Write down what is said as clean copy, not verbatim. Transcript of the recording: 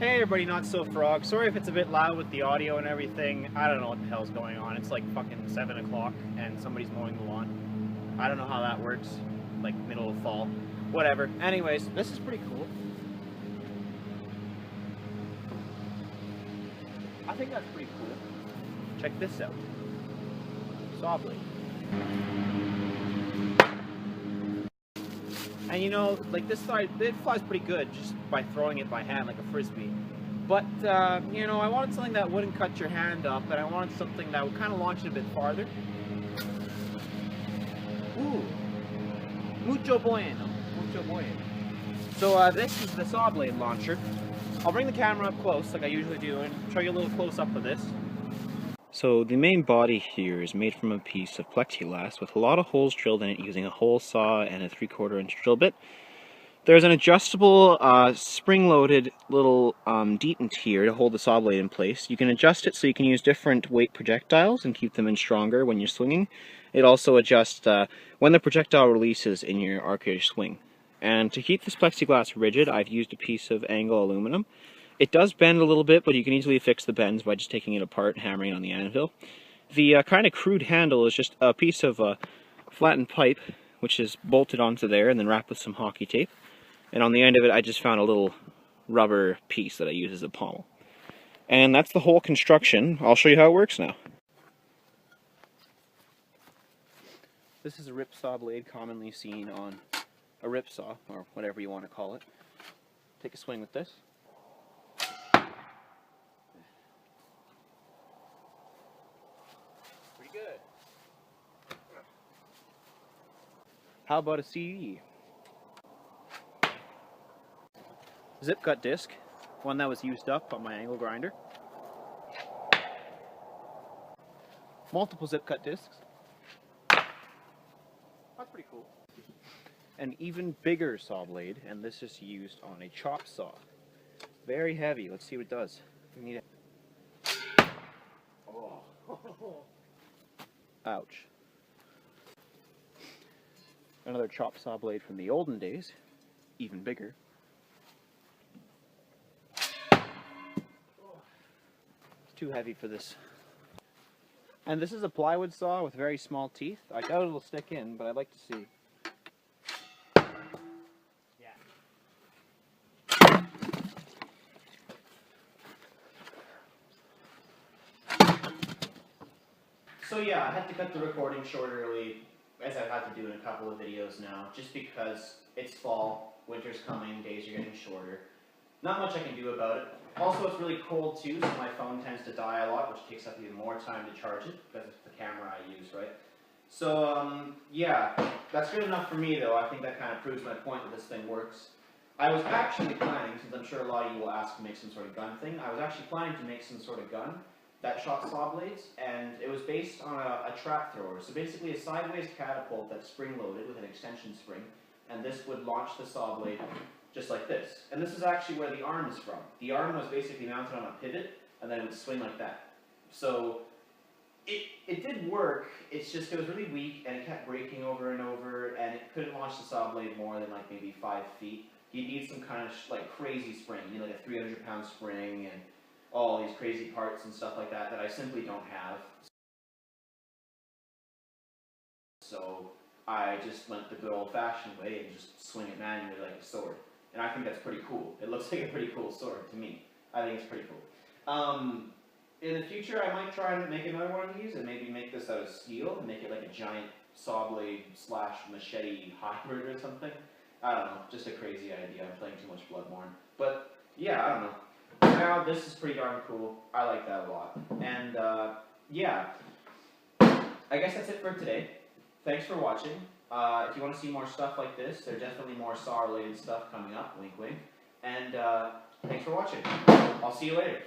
Hey everybody, Not So Frog. Sorry if it's a bit loud with the audio and everything. I don't know what the hell's going on. It's like fucking 7 o'clock and somebody's mowing the lawn. I don't know how that works. Like middle of fall. Whatever. Anyways, this is pretty cool. I think that's pretty cool. Check this out. Sawblade. And you know, like this side, it flies pretty good just by throwing it by hand like a frisbee. But, you know, I wanted something that wouldn't cut your hand up, and I wanted something that would kind of launch it a bit farther. Ooh. Mucho bueno. Mucho bueno. So, this is the Sawblade launcher. I'll bring the camera up close, like I usually do, and show you a little close-up of this. So the main body here is made from a piece of plexiglass with a lot of holes drilled in it using a hole saw and a 3/4 inch drill bit. There's an adjustable spring-loaded little detent here to hold the saw blade in place. You can adjust it so you can use different weight projectiles and keep them in stronger when you're swinging. It also adjusts when the projectile releases in your arc of your swing. And to keep this plexiglass rigid, I've used a piece of angle aluminum. It does bend a little bit, but you can easily fix the bends by just taking it apart and hammering it on the anvil. The kind of crude handle is just a piece of flattened pipe, which is bolted onto there and then wrapped with some hockey tape. And on the end of it, I just found a little rubber piece that I use as a pommel. And that's the whole construction. I'll show you how it works now. This is a rip saw blade commonly seen on a rip saw, or whatever you want to call it. Take a swing with this. Pretty good. How about a CD? Zip cut disc, one that was used up on my angle grinder. Multiple zip cut discs. That's pretty cool. An even bigger saw blade, and this is used on a chop saw. Very heavy. Let's see what it does. We need it. Oh. Ouch. Another chop saw blade from the olden days, even bigger. Too heavy for this. And this is a plywood saw with very small teeth. I doubt it'll stick in, but I'd like to see. Yeah. So yeah, I had to cut the recording short early, as I've had to do in a couple of videos now, just because it's fall, winter's coming, days are getting shorter. Not much I can do about it. Also, it's really cold too, so my phone tends to die a lot, which takes up even more time to charge it, because it's the camera I use, right? So, yeah, that's good enough for me though. I think that kind of proves my point that this thing works. I was actually planning, since I'm sure a lot of you will ask to make some sort of gun thing, I was actually planning to make some sort of gun that shot saw blades, and it was based on a trap thrower. So basically a sideways catapult that's spring-loaded with an extension spring, and this would launch the saw blade just like this. And this is actually where the arm is from. The arm was basically mounted on a pivot, and then it would swing like that. So it did work, it's just it was really weak, and it kept breaking over and over, and it couldn't launch the saw blade more than like maybe 5 feet. You need some kind of like crazy spring, you need like a 300-pound spring, and all these crazy parts and stuff like that I simply don't have. So I just went the good old-fashioned way and just swing it manually like a sword. And I think that's pretty cool. It looks like a pretty cool sword to me. I think it's pretty cool. In the future, I might try and make another one of these and maybe make this out of steel and make it like a giant saw blade / machete hybrid or something. I don't know, just a crazy idea. I'm playing too much Bloodborne. But yeah, I don't know. For now, this is pretty darn cool. I like that a lot. And yeah, I guess that's it for today. Thanks for watching. If you want to see more stuff like this, there's definitely more saw-related stuff coming up, wink wink. And thanks for watching. I'll see you later.